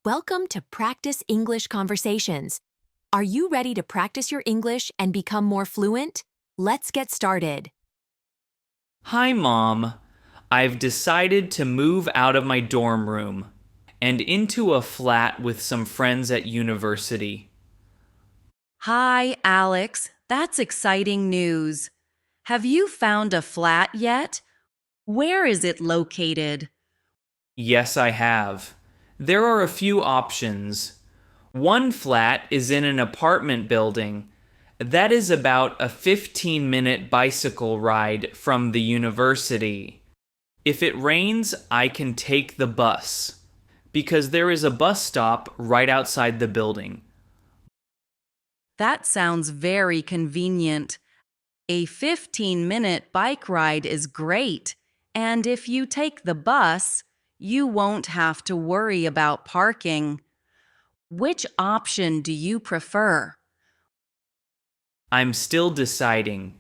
Welcome to Practice English Conversations. Are you ready to practice your English and become more fluent? Let's get started. Hi, Mom. I've decided to move out of my dorm room and into a flat with some friends at university. Hi, Alex. That's exciting news. Have you found a flat yet? Where is it located? Yes, I have. There are a few options. One flat is in an apartment building. That is about a 15-minute bicycle ride from the university. If it rains, I can take the bus, because there is a bus stop right outside the building. That sounds very convenient. A 15-minute bike ride is great, and if you take the bus, you won't have to worry about parking. Which option do you prefer? I'm still deciding.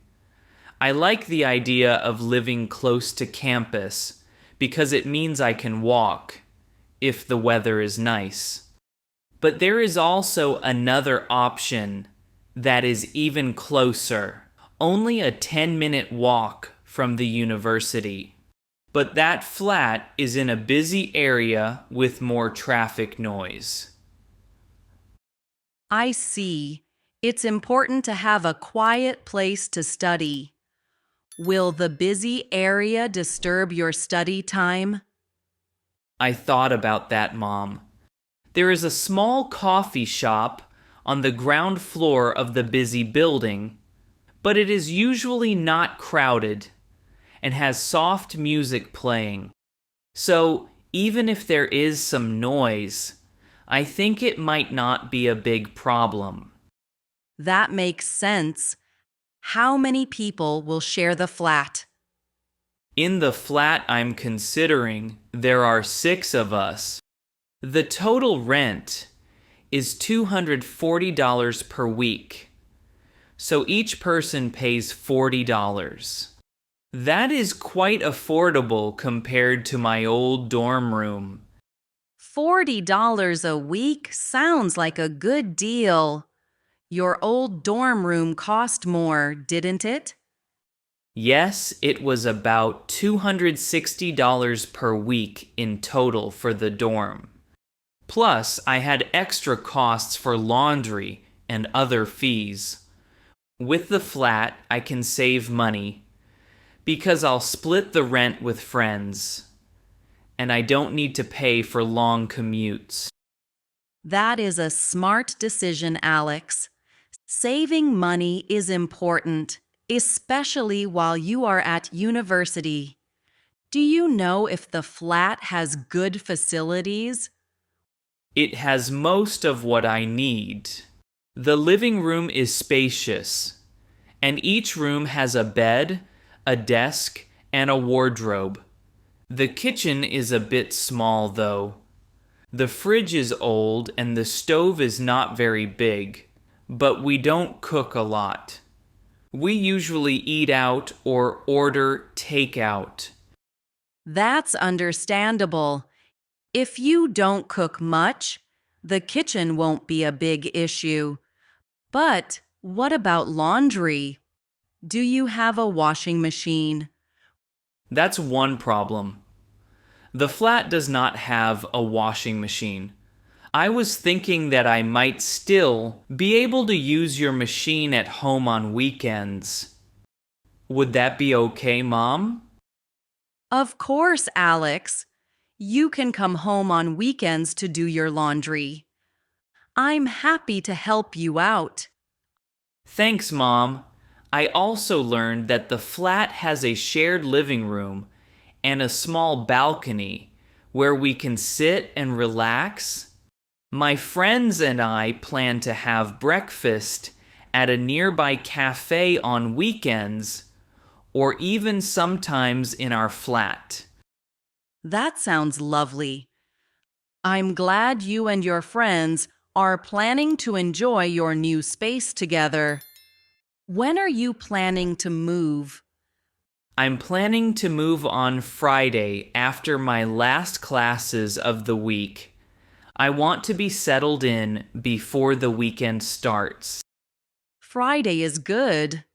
I like the idea of living close to campus because it means I can walk, if the weather is nice. But there is also another option that is even closer, only a 10-minute walk from the university. But that flat is in a busy area with more traffic noise. I see. It's important to have a quiet place to study. Will the busy area disturb your study time? I thought about that, Mom. There is a small coffee shop on the ground floor of the busy building, but it is usually not crowded and has soft music playing. So even if there is some noise, I think it might not be a big problem. That makes sense. How many people will share the flat? In the flat I'm considering, there are 6 of us. The total rent is $240 per week, so each person pays $40. That is quite affordable compared to my old dorm room. $40 a week sounds like a good deal. Your old dorm room cost more, didn't it? Yes, it was about $260 per week in total for the dorm. Plus, I had extra costs for laundry and other fees. With the flat, I can save money because I'll split the rent with friends, and I don't need to pay for long commutes. That is a smart decision, Alex. Saving money is important, especially while you are at university. Do you know if the flat has good facilities? It has most of what I need. The living room is spacious, and each room has a bed, a desk, and a wardrobe. The kitchen is a bit small, though. The fridge is old and the stove is not very big, but we don't cook a lot. We usually eat out or order takeout. That's understandable. If you don't cook much, the kitchen won't be a big issue. But what about laundry? Do you have a washing machine? That's one problem. The flat does not have a washing machine. I was thinking that I might still be able to use your machine at home on weekends. Would that be okay, Mom? Of course, Alex. You can come home on weekends to do your laundry. I'm happy to help you out. Thanks, Mom. I also learned that the flat has a shared living room and a small balcony where we can sit and relax. My friends and I plan to have breakfast at a nearby cafe on weekends or even sometimes in our flat. That sounds lovely. I'm glad you and your friends are planning to enjoy your new space together. When are you planning to move? I'm planning to move on Friday after my last classes of the week. I want to be settled in before the weekend starts. Friday is good.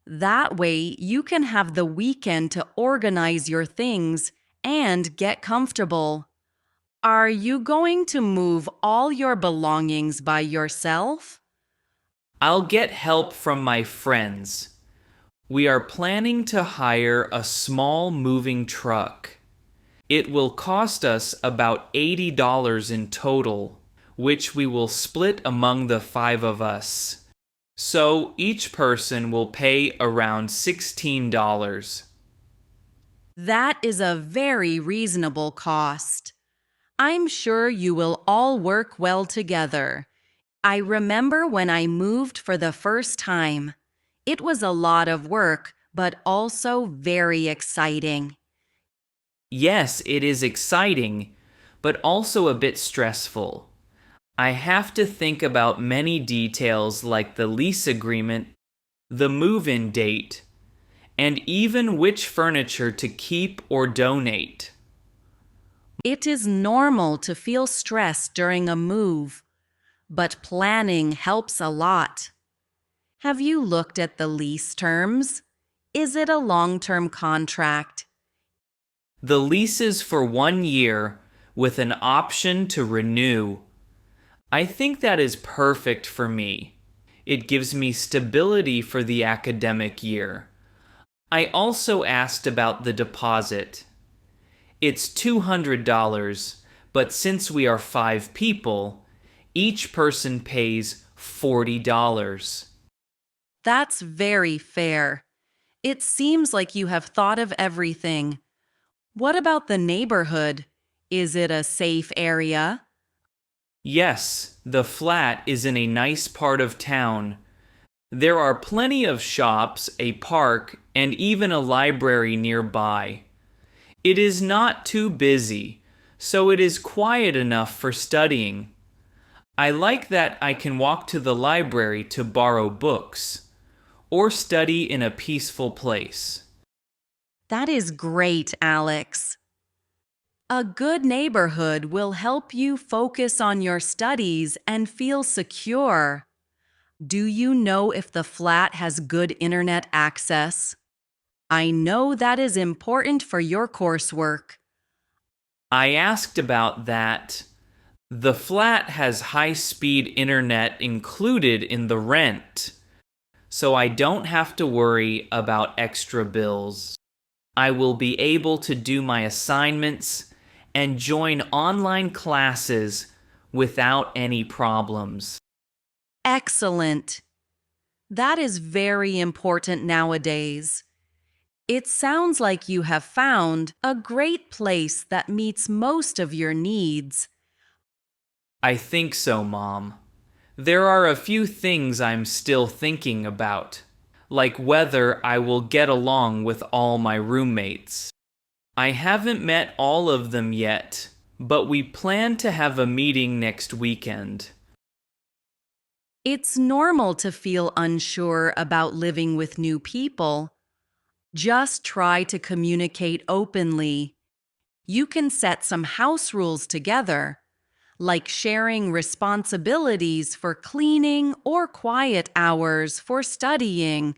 That way, you can have the weekend to organize your things and get comfortable. Are you going to move all your belongings by yourself? I'll get help from my friends. We are planning to hire a small moving truck. It will cost us about $80 in total, which we will split among the 5 of us. So each person will pay around $16. That is a very reasonable cost. I'm sure you will all work well together. I remember when I moved for the first time. It was a lot of work, but also very exciting. Yes, it is exciting, but also a bit stressful. I have to think about many details like the lease agreement, the move-in date, and even which furniture to keep or donate. It is normal to feel stressed during a move, but planning helps a lot. Have you looked at the lease terms? Is it a long-term contract? The lease is for 1 year with an option to renew. I think that is perfect for me. It gives me stability for the academic year. I also asked about the deposit. It's $200, but since we are 5 people, each person pays $40. That's very fair. It seems like you have thought of everything. What about the neighborhood? Is it a safe area? Yes, the flat is in a nice part of town. There are plenty of shops, a park, and even a library nearby. It is not too busy, so it is quiet enough for studying. I like that I can walk to the library to borrow books, or study in a peaceful place. That is great, Alex. A good neighborhood will help you focus on your studies and feel secure. Do you know if the flat has good internet access? I know that is important for your coursework. I asked about that. The flat has high-speed internet included in the rent, so I don't have to worry about extra bills. I will be able to do my assignments and join online classes without any problems. Excellent. That is very important nowadays. It sounds like you have found a great place that meets most of your needs. I think so, Mom. There are a few things I'm still thinking about, like whether I will get along with all my roommates. I haven't met all of them yet, but we plan to have a meeting next weekend. It's normal to feel unsure about living with new people. Just try to communicate openly. You can set some house rules together, like sharing responsibilities for cleaning or quiet hours for studying.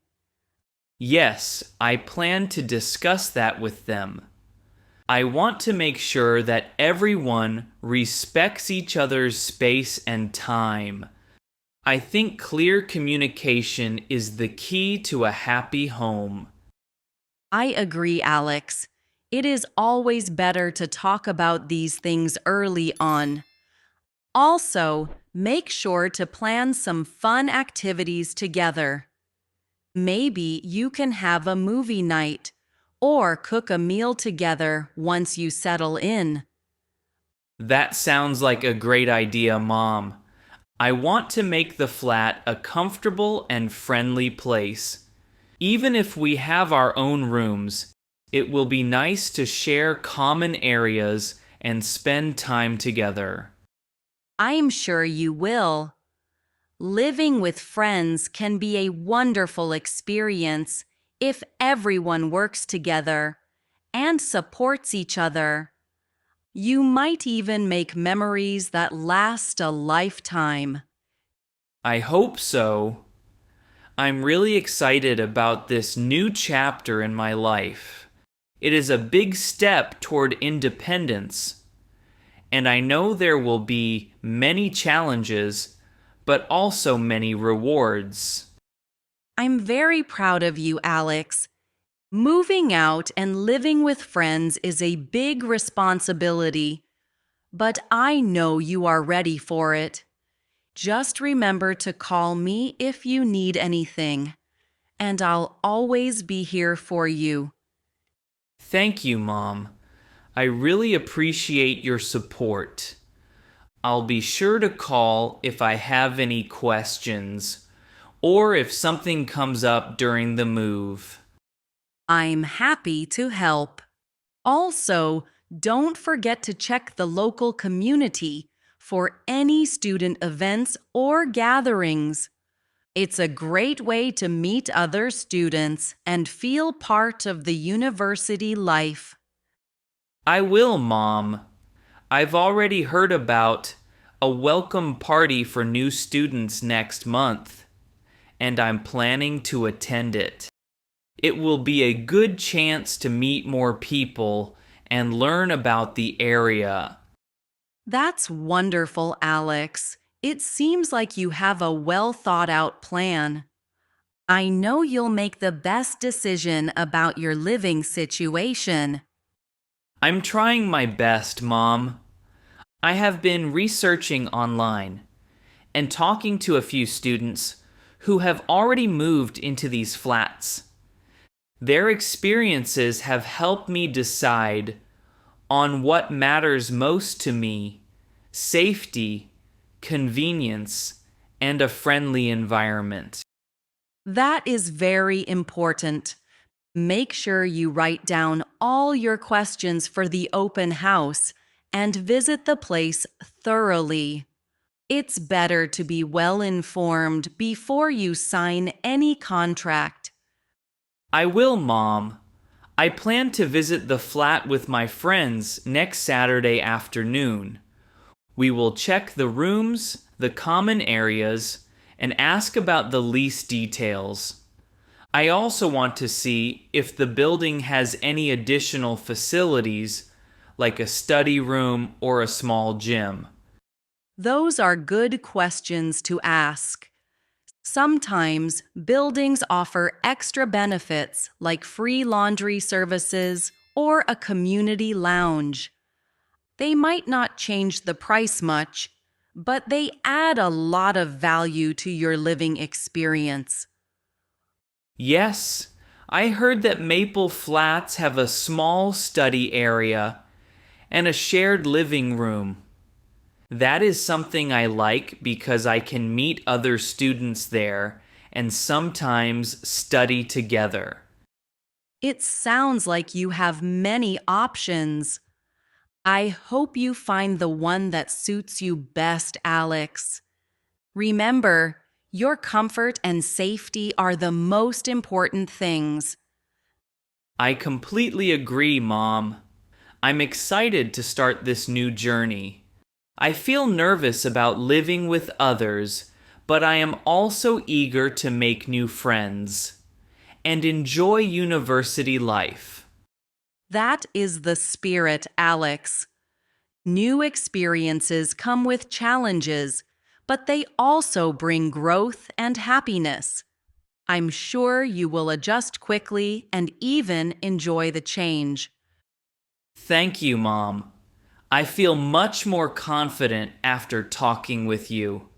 Yes, I plan to discuss that with them. I want to make sure that everyone respects each other's space and time. I think clear communication is the key to a happy home. I agree, Alex. It is always better to talk about these things early on. Also, make sure to plan some fun activities together. Maybe you can have a movie night or cook a meal together once you settle in. That sounds like a great idea, Mom. I want to make the flat a comfortable and friendly place. Even if we have our own rooms, it will be nice to share common areas and spend time together. I'm sure you will. Living with friends can be a wonderful experience if everyone works together and supports each other. You might even make memories that last a lifetime. I hope so. I'm really excited about this new chapter in my life. It is a big step toward independence, and I know there will be many challenges, but also many rewards. I'm very proud of you, Alex. Moving out and living with friends is a big responsibility, but I know you are ready for it. Just remember to call me if you need anything, and I'll always be here for you. Thank you, Mom. I really appreciate your support. I'll be sure to call if I have any questions or if something comes up during the move. I'm happy to help. Also, don't forget to check the local community for any student events or gatherings. It's a great way to meet other students and feel part of the university life. I will, Mom. I've already heard about a welcome party for new students next month, and I'm planning to attend it. It will be a good chance to meet more people and learn about the area. That's wonderful, Alex. It seems like you have a well thought out plan. I know you'll make the best decision about your living situation. I'm trying my best, Mom. I have been researching online and talking to a few students who have already moved into these flats. Their experiences have helped me decide on what matters most to me: safety, convenience, and a friendly environment. That is very important. Make sure you write down all your questions for the open house and visit the place thoroughly. It's better to be well informed before you sign any contract. I will, Mom. I plan to visit the flat with my friends next Saturday afternoon. We will check the rooms, the common areas, and ask about the lease details. I also want to see if the building has any additional facilities, like a study room or a small gym. Those are good questions to ask. Sometimes buildings offer extra benefits like free laundry services or a community lounge. They might not change the price much, but they add a lot of value to your living experience. Yes, I heard that Maple Flats have a small study area and a shared living room. That is something I like because I can meet other students there and sometimes study together. It sounds like you have many options. I hope you find the one that suits you best, Alex. Remember, your comfort and safety are the most important things. I completely agree, Mom. I'm excited to start this new journey. I feel nervous about living with others, but I am also eager to make new friends and enjoy university life. That is the spirit, Alex. New experiences come with challenges, but they also bring growth and happiness. I'm sure you will adjust quickly and even enjoy the change. Thank you, Mom. I feel much more confident after talking with you.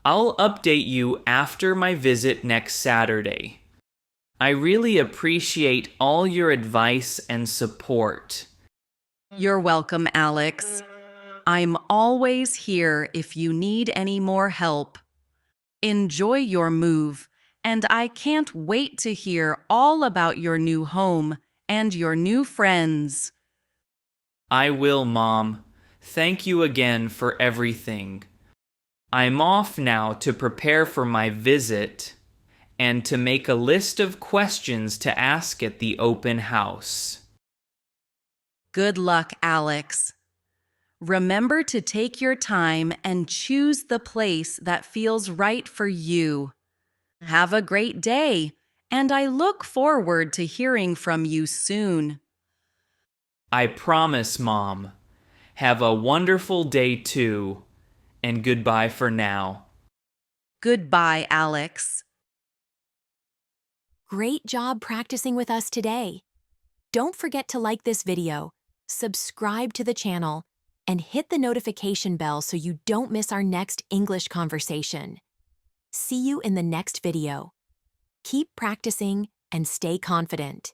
I'll update you after my visit next Saturday. I really appreciate all your advice and support. You're welcome, Alex. I'm always here if you need any more help. Enjoy your move, and I can't wait to hear all about your new home and your new friends. I will, Mom. Thank you again for everything. I'm off now to prepare for my visit and to make a list of questions to ask at the open house. Good luck, Alex. Remember to take your time and choose the place that feels right for you. Have a great day, and I look forward to hearing from you soon. I promise, Mom. Have a wonderful day too, and goodbye for now. Goodbye, Alex. Great job practicing with us today. Don't forget to like this video, subscribe to the channel, and hit the notification bell so you don't miss our next English conversation. See you in the next video. Keep practicing and stay confident.